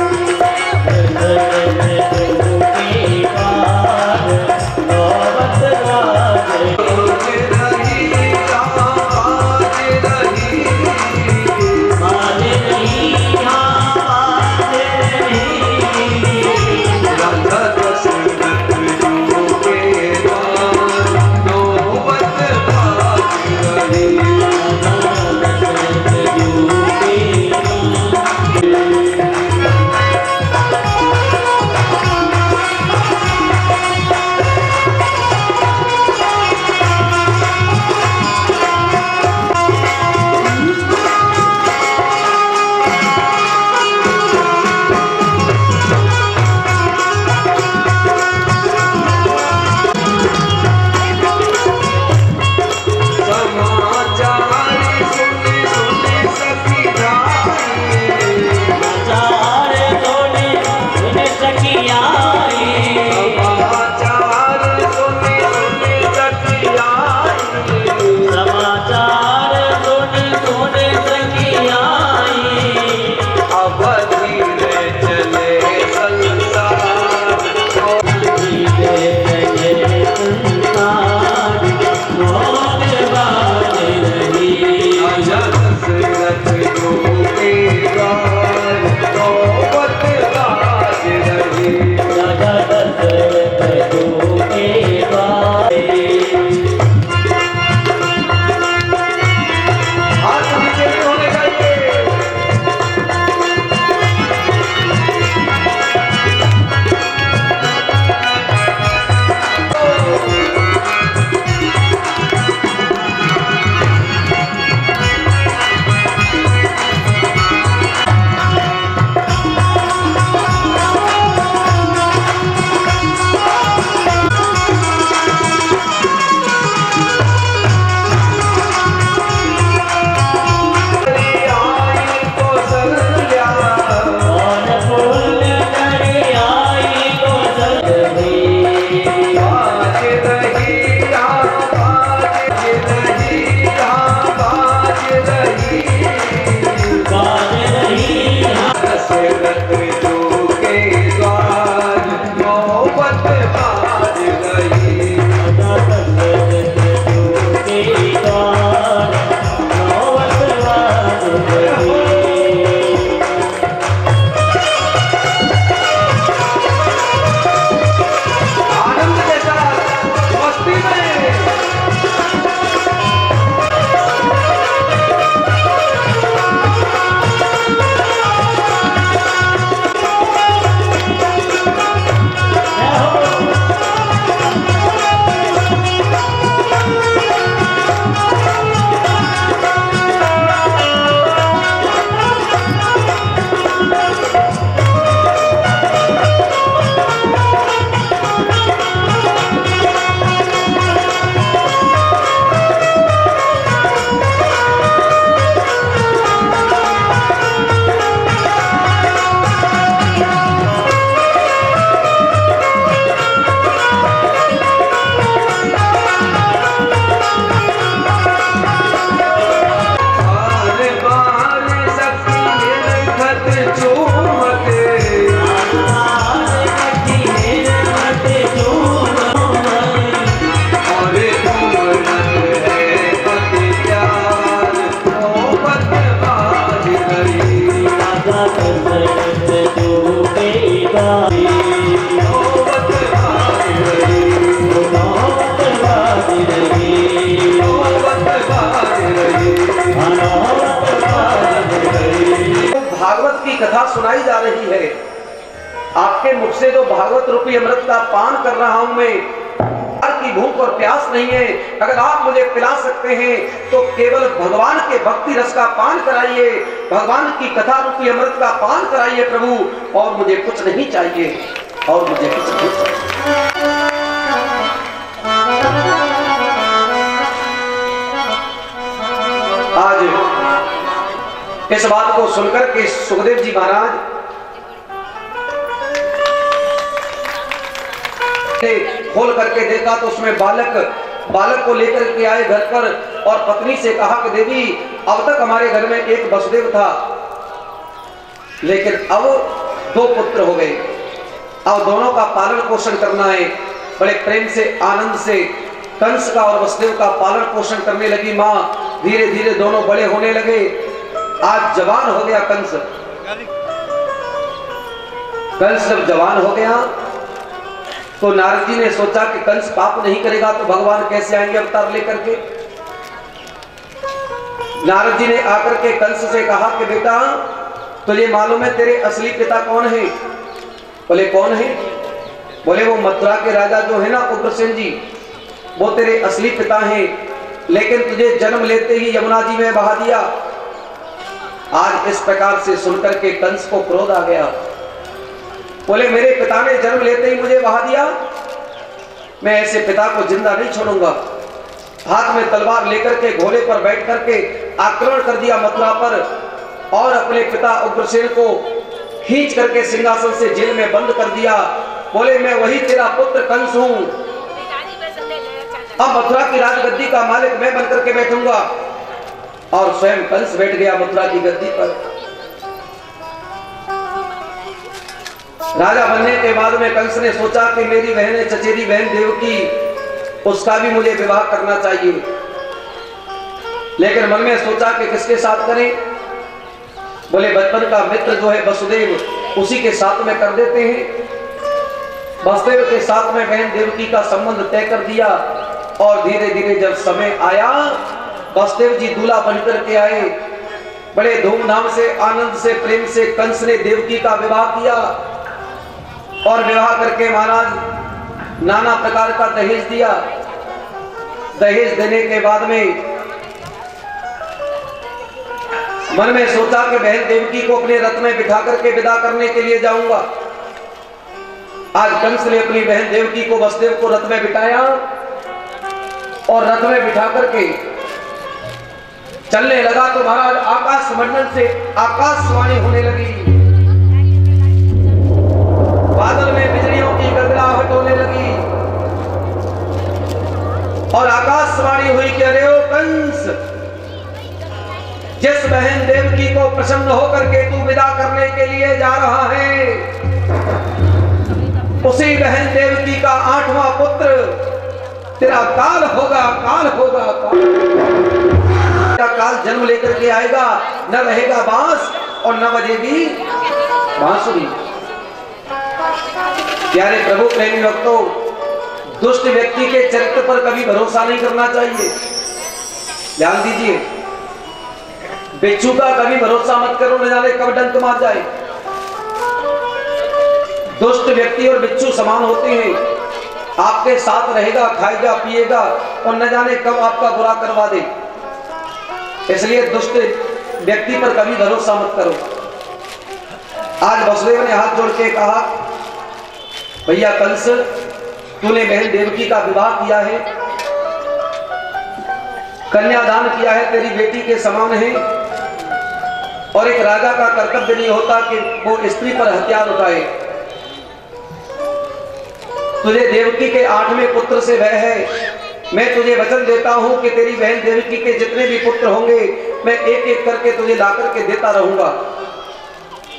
भागवत की कथा सुनाई जा रही है। आपके मुख से जो भागवत रूपी अमृत का पान कर रहा हूं मैं, की भूख और प्यास नहीं है। अगर आप मुझे पिला सकते हैं तो केवल भगवान के भक्ति रस का पान कराइए, भगवान की कथा रूपी अमृत का पान कराइए प्रभु, और मुझे कुछ नहीं चाहिए, और मुझे कुछ नहीं चाहिए। आज इस बात को सुनकर के सुखदेव जी महाराज खोल करके देखा तो उसमें बालक बालक को लेकर के आए घर पर और पत्नी से कहा कि देवी, अब तक हमारे घर में एक वसुदेव था, लेकिन अब 2 पुत्र हो गए, अब दोनों का पालन पोषण करना है। बड़े प्रेम से, आनंद से कंस का और वसुदेव का पालन पोषण करने लगी माँ। धीरे धीरे दोनों बड़े होने लगे। आज जवान हो गया कंस। कंस जब जवान हो गया तो नारद जी ने सोचा कि कंस पाप नहीं करेगा तो भगवान कैसे आएंगे अवतार लेकर के। नारद जी ने आकर के कंस से कहा कि बेटा, तुझे मालूम है तेरे असली पिता कौन है? बोले कौन है? बोले वो मथुरा के राजा जो है ना उग्रसेन जी, वो तेरे असली पिता हैं, लेकिन तुझे जन्म लेते ही यमुना जी में बहा दिया। आज इस प्रकार से सुनकर के कंस को क्रोध आ गया। बोले मेरे पिता ने जन्म लेते ही मुझे बहा दिया, मैं ऐसे पिता को जिंदा नहीं छोड़ूंगा। हाथ में तलवार लेकर के घोड़े पर बैठ करके आक्रमण कर दिया मथुरा पर और अपने पिता उग्रसेन को खींच करके सिंहासन से जेल में बंद कर दिया। बोले मैं वही तेरा पुत्र कंस हूं, अब मथुरा की राजगद्दी का मालिक मैं बनकर के बैठूंगा। और स्वयं कंस बैठ गया मथुरा की गद्दी पर। राजा बनने के बाद में कंस ने सोचा कि मेरी बहन है चचेरी बहन देवकी, उसका भी मुझे विवाह करना चाहिए, लेकिन मन में सोचा कि किसके साथ करें। बोले बचपन का मित्र जो है वसुदेव, उसी के साथ में कर देते हैं। वसुदेव के साथ में बहन देवकी का संबंध तय कर दिया और धीरे धीरे जब समय आया, वसुदेव जी दूल्हा बनकर के आए। बड़े धूमधाम से, आनंद से, प्रेम से कंस ने देवकी का विवाह किया और विवाह करके महाराज नाना प्रकार का दहेज दिया। दहेज देने के बाद में मन में सोचा कि बहन देवकी को अपने रथ में बिठा करके विदा करने के लिए जाऊंगा। आज कंस ने अपनी बहन देवकी को, वसुदेव को रथ में बिठाया और रथ में बिठा करके चलने लगा तो महाराज आकाश मंडल से आकाशवाणी होने लगी, बादल में बिजलियों की गड़गड़ाहट होने लगी और आकाशवाणी हुई कि अरे ओ कंस, जिस बहन देवकी को प्रसन्न होकर के तू विदा करने के लिए जा रहा है, उसी बहन देवकी का 8वां पुत्र तेरा काल होगा, काल होगा, तेरा काल जन्म लेकर के आएगा। न रहेगा बांस और न बजेगी बांसुरी। प्यारे प्रभु प्रेमी भक्तों, दुष्ट व्यक्ति के चरित्र पर कभी भरोसा नहीं करना चाहिए। ध्यान दीजिए, बिच्छू का कभी भरोसा मत करो, न जाने कब डंक मार जाए। दुष्ट व्यक्ति और बिच्छू समान होते हैं, आपके साथ रहेगा, खाएगा, पिएगा और न जाने कब आपका बुरा करवा दे। इसलिए दुष्ट व्यक्ति पर कभी भरोसा मत करो। आज वसुदेव ने हाथ जोड़ के कहा, भैया कंस, तूने बहन देवकी का विवाह किया है, कन्यादान किया है, तेरी बेटी के समान है और एक राजा का कर्तव्य नहीं होता कि वो स्त्री पर हथियार उठाए। तुझे देवकी के 8वें पुत्र से भय है। मैं तुझे वचन देता हूं कि तेरी बहन देवकी के जितने भी पुत्र होंगे मैं एक एक करके तुझे ला करके देता रहूंगा,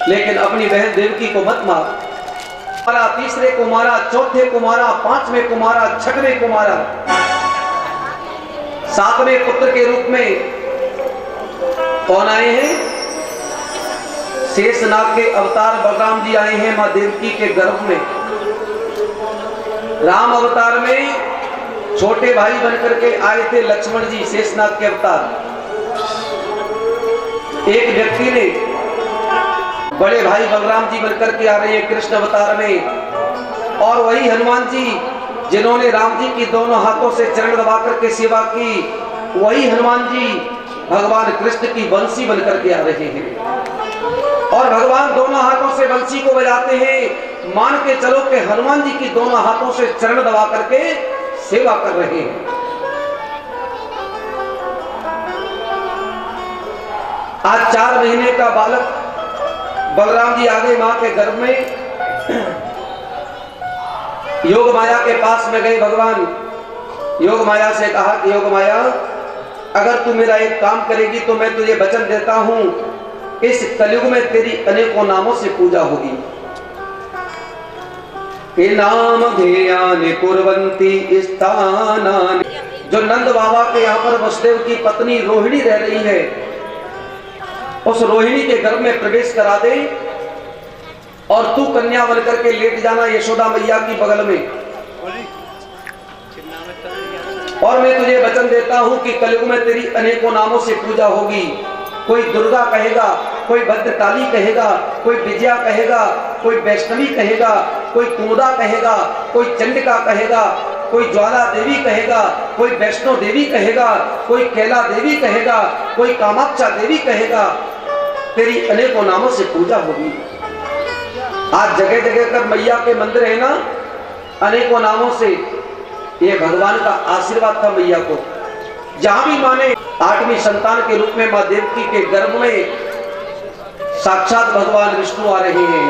लेकिन अपनी बहन देवकी को मत मार। मारा, तीसरे को मारा, चौथे को मारा, 5वें को मारा, 6वें को मारा। 7वें पुत्र के रूप में कौन आए हैं? शेषनाग के अवतार बलराम जी आए हैं मां देवकी के गर्भ में। राम अवतार में छोटे भाई बनकर के आए थे लक्ष्मण जी, शेषनाग के अवतार। एक व्यक्ति ने बड़े भाई बलराम जी बनकर के आ रहे हैं कृष्ण अवतार में, और वही हनुमान जी जिन्होंने राम जी की दोनों हाथों से चरण दबा करके सेवा की, वही हनुमान जी भगवान कृष्ण की बंसी बनकर के आ रहे हैं और भगवान दोनों हाथों से बंसी को बजाते हैं। मान के चलो कि हनुमान जी की दोनों हाथों से चरण दबा करके सेवा कर रहे हैं। आज 4 महीने का बालक बलराम जी आ गए मां के गर्भ में। योग माया के पास में गए भगवान योग माया से कहा कि योग माया, अगर तू मेरा एक काम करेगी तो मैं तुझे वचन देता हूं, इस कलयुग में तेरी अनेकों नामों से पूजा होगी। हे नाम ध्येयानि कुर्वन्ति स्थानानि। जो नंद बाबा के यहाँ पर वसुदेव की पत्नी रोहिणी रह रही है, उस रोहिणी के गर्भ में प्रवेश करा दे और तू कन्या बनकर के लेट जाना यशोदा मैया की बगल में। और मैं तुझे वचन देता हूं कि कलयुग में तेरी अनेकों नामों से पूजा होगी। कोई दुर्गा कहेगा, कोई भद्रकाली कहेगा, कोई विजया कहेगा, कोई वैष्णवी कहेगा, कोई कुमुदा कहेगा, कोई चंडिका कहेगा, कोई ज्वाला देवी कहेगा, कोई वैष्णो देवी कहेगा, कोई कैला देवी कहेगा, कोई कामाक्षा देवी कहेगा। तेरी अनेकों नामों से पूजा होगी। आज जगह जगह कर मैया के मंदिर है ना, अनेकों नामों से। ये भगवान का आशीर्वाद था मैया को। जहां भी माने 8वीं संतान के रूप में मां देवकी के गर्भ में साक्षात भगवान विष्णु आ रहे हैं।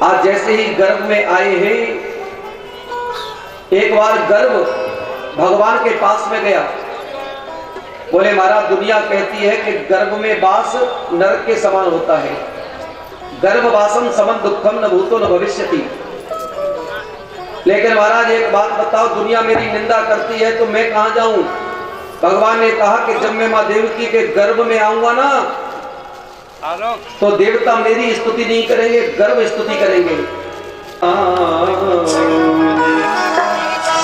आज जैसे ही गर्भ में आए हैं, एक बार गर्भ भगवान के पास में गया। बोले महाराज, दुनिया कहती है कि गर्भ में वास नरक के समान होता है। गर्भवासम समन दुखम न भूतो न भविष्यति। लेकिन महाराज एक बात बताओ, दुनिया मेरी निंदा करती है तो मैं कहां जाऊं? भगवान ने कहा कि जब मैं मां देवकी के गर्भ में आऊंगा ना, तो देवता मेरी स्तुति नहीं करेंगे, गर्भ स्तुति करेंगे।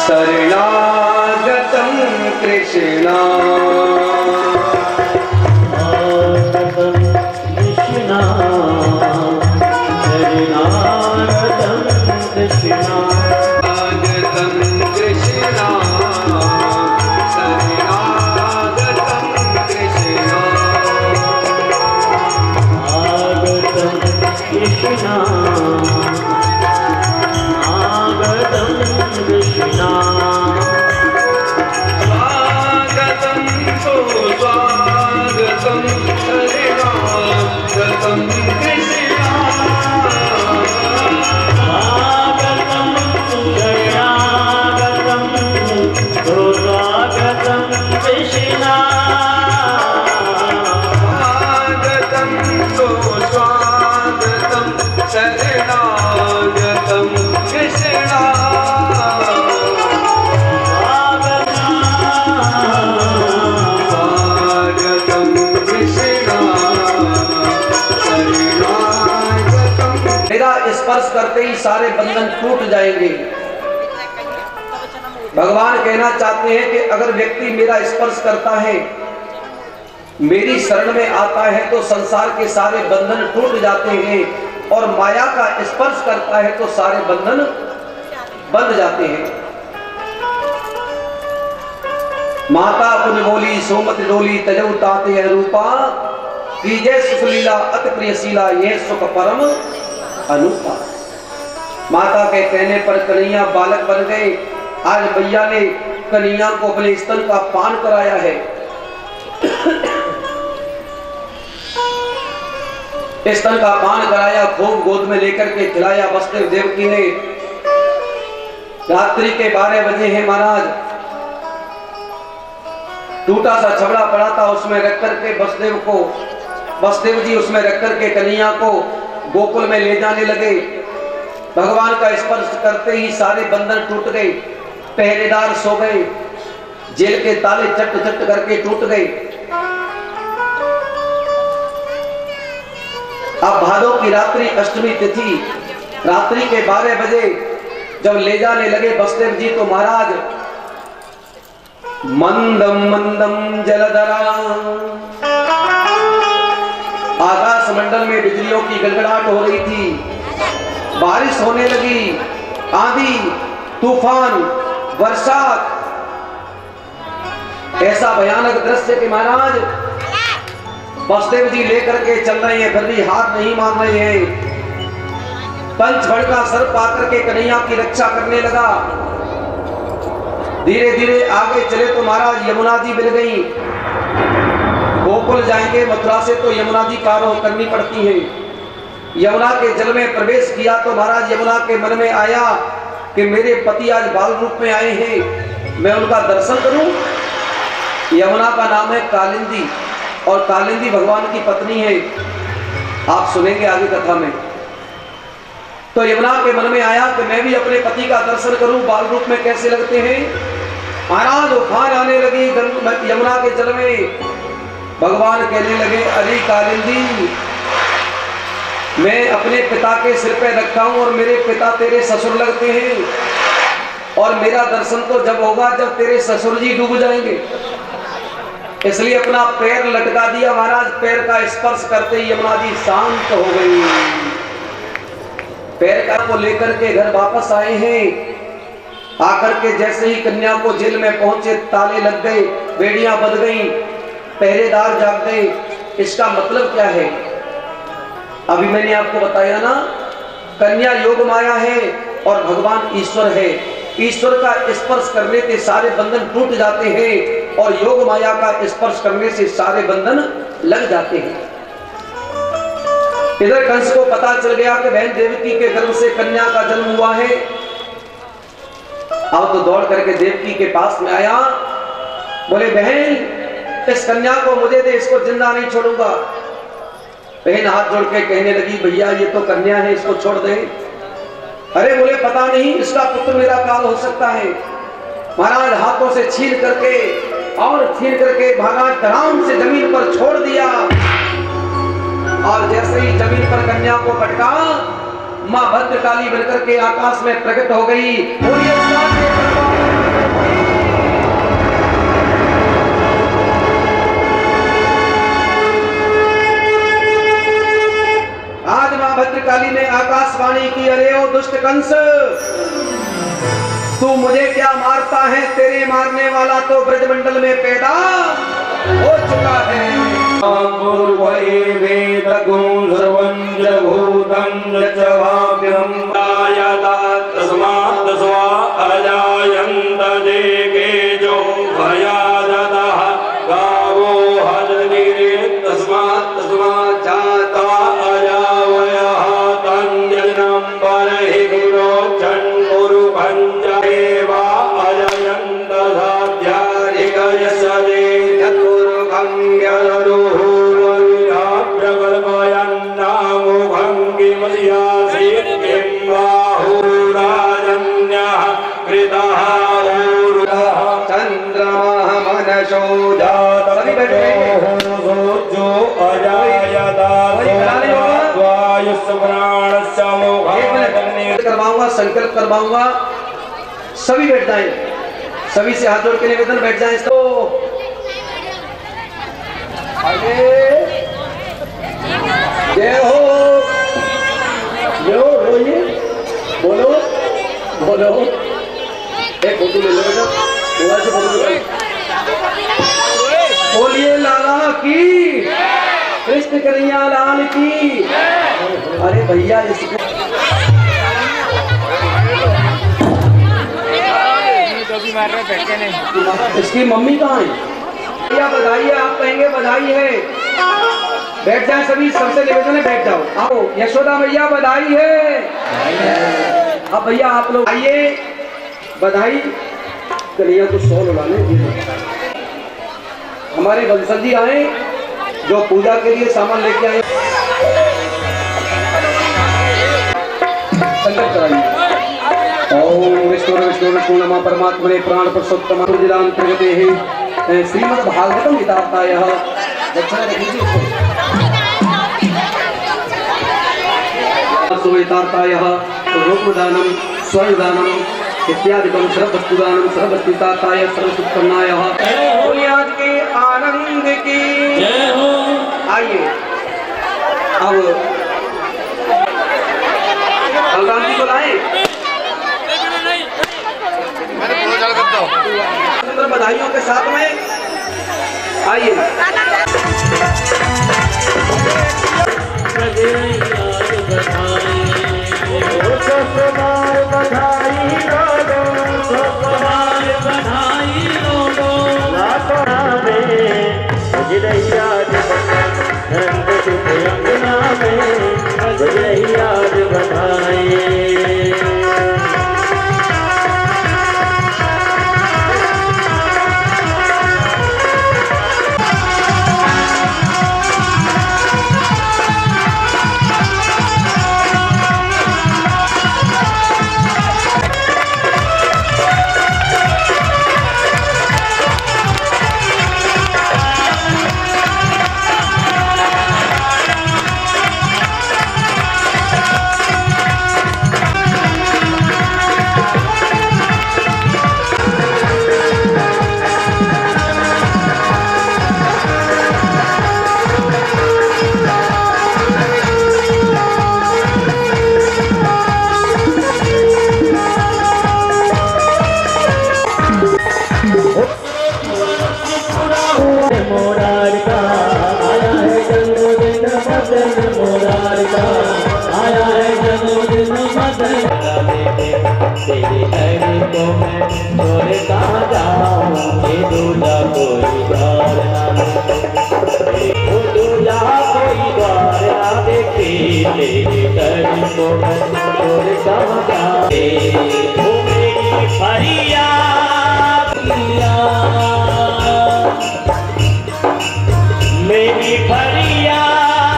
शरणागतम कृष्णा स्पर्श करते ही सारे बंधन टूट जाएंगे। भगवान कहना चाहते हैं कि अगर व्यक्ति मेरा स्पर्श करता है, मेरी शरण में आता है, तो संसार के सारे बंधन टूट जाते हैं, और माया का स्पर्श करता है तो सारे बंधन बंध जाते हैं। माता पुन बोली सोमत डोली तजऊ ताते है रूपा, कीजय सुख लीला अति प्रियशीला, यह सुख परम अनूपा। माता के कहने पर कन्हैया बालक बन गए। आज भैया ने कन्हैया को अपने स्तन का पान कराया है। स्तन का पान कराया, खूब गोद में लेकर के खिलाया। वसुदेव देवकी ने रात्रि के 12 बजे हैं महाराज, टूटा सा छबड़ा पड़ा था, उसमें रख करके वसुदेव जी उसमें रख करके कन्हैया को गोकुल में ले जाने लगे। भगवान का स्पर्श करते ही सारे बंधन टूट गए। पहरेदार सो गए, जेल के ताले चट चट करके टूट गए। अब भादों की रात्रि, अष्टमी तिथि, रात्रि के 12 बजे जब ले जाने लगे वसुदेव जी, तो महाराज मंदम मंदम जलधरा, आकाश मंडल में बिजलियों की गड़गड़ाहट हो रही थी, बारिश होने लगी, आंधी तूफान वर्षा, ऐसा भयानक दृश्य कि महाराज वसुदेव जी लेकर के चल रहे हैं, फिर भी हाथ नहीं मान रहे हैं। पंचफड़ का सर्प आकर के कन्हैया की रक्षा करने लगा। धीरे धीरे आगे चले तो महाराज यमुना जी मिल गई। गोकुल जाएंगे मथुरा से तो यमुना जी पार करनी पड़ती है। यमुना के जल में प्रवेश किया तो महाराज यमुना के मन में आया कि मेरे पति आज बाल रूप में आए हैं, मैं उनका दर्शन करूं। यमुना का नाम है कालिंदी और कालिंदी भगवान की पत्नी है, आप सुनेंगे आगे कथा में। तो यमुना के मन में आया कि मैं भी अपने पति का दर्शन करूं, बाल रूप में कैसे लगते हैं। महाराज उफान आने लगी यमुना के जल में। भगवान कहने लगे, अरे कालिंदी, मैं अपने पिता के सिर पे रखा हूं और मेरे पिता तेरे ससुर लगते हैं, और मेरा दर्शन तो जब होगा जब तेरे ससुर जी डूब जाएंगे। इसलिए अपना पैर लटका दिया। महाराज पैर का स्पर्श करते ही यमुना जी शांत हो गई। पैर का को लेकर के घर वापस आए हैं। आकर के जैसे ही कन्या को जेल में पहुंचे, ताले लग गए, बेड़ियां बंध गई, पहरेदार जाग गए। इसका मतलब क्या है? अभी मैंने आपको बताया ना, कन्या योग माया है और भगवान ईश्वर है। ईश्वर का स्पर्श करने से सारे बंधन टूट जाते हैं और योग माया का स्पर्श करने से सारे बंधन लग जाते हैं। इधर कंस को पता चल गया कि बहन देवकी के गर्भ से कन्या का जन्म हुआ है। अब तो दौड़ करके देवकी के पास में आया, बोले बहन इस कन्या को मुझे दे, इसको जिंदा नहीं छोड़ूंगा। बहन हाथ जोड़ के कहने लगी, भैया ये तो कन्या है, इसको छोड़ दे। अरे बोले पता नहीं, इसका पुत्र मेरा काल हो सकता है। महाराज हाथों से छीन करके महाराज धड़ाम से जमीन पर छोड़ दिया, और जैसे ही जमीन पर कन्या को पटका, मां भद्रकाली बनकर के आकाश में प्रकट हो गई। आज मां भद्रकाली ने आकाशवाणी की, अरे ओ दुष्ट कंस, तू मुझे क्या मारता है? तेरे मारने वाला तो ब्रजमंडल में पैदा हो चुका है। करवाऊंगा, संकल्प करवाऊंगा, सभी बैठ जाएं, सभी से हाथ जोड़ के निवेदन, बैठ जाएं। तो आगे जय हो, रोइए, बोलो बोलो, एक फोटो ले लो बेटा, मोबाइल से फोटो ले लो। बोलिए लाला की, कृष्ण कन्हैया लाल की। अरे भैया इसकी मम्मी कहाँ है? भैया बधाई है, आप कहेंगे बधाई है। बैठ जाए सभी, सबसे निवेदन है बैठ जाओ। आओ यशोदा भैया बधाई है। अब भैया आप लोग आइए, बधाई। कन्हैया को 100 लगाने। हमारे बंसल जी आए जो पूजा के लिए सामान लेके आए। संकल्प कराइए। ओम विष्णु विष्णु विष्णु नमः परमात्मने प्राण पुरुषोत्तम जिलाम प्रगते हैं श्रीमद् भागवतम हितार्थायः। दक्षिणा रखिए हितार्थायः रूपदानम स्वर्णदानम इत्यादिकम सर्ववस्तुदानम सर्ववस्तुतार्थाय सर्वसुत्पन्नायः। बोलिए आज के आनंद की जय हो। आइए अब बलराम जी को लाए। बधाइयों के साथ में आइए। को मैं छोड़ कहाँ जाऊँ, ये दूल्हा कोई द्वार ना देखे, वो दूल्हा कोई द्वार ना देखे, तेरे दर को मैं छोड़ कहाँ जाऊँ। वो मेरी फरियाद मेरी फरियाद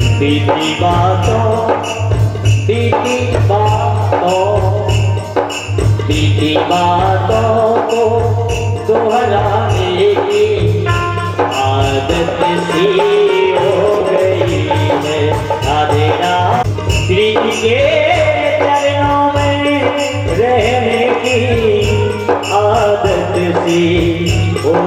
दीदी बातों को दोहराने की आदत सी हो गई है। राधे राम श्री के चरणों में रहने की आदत सी हो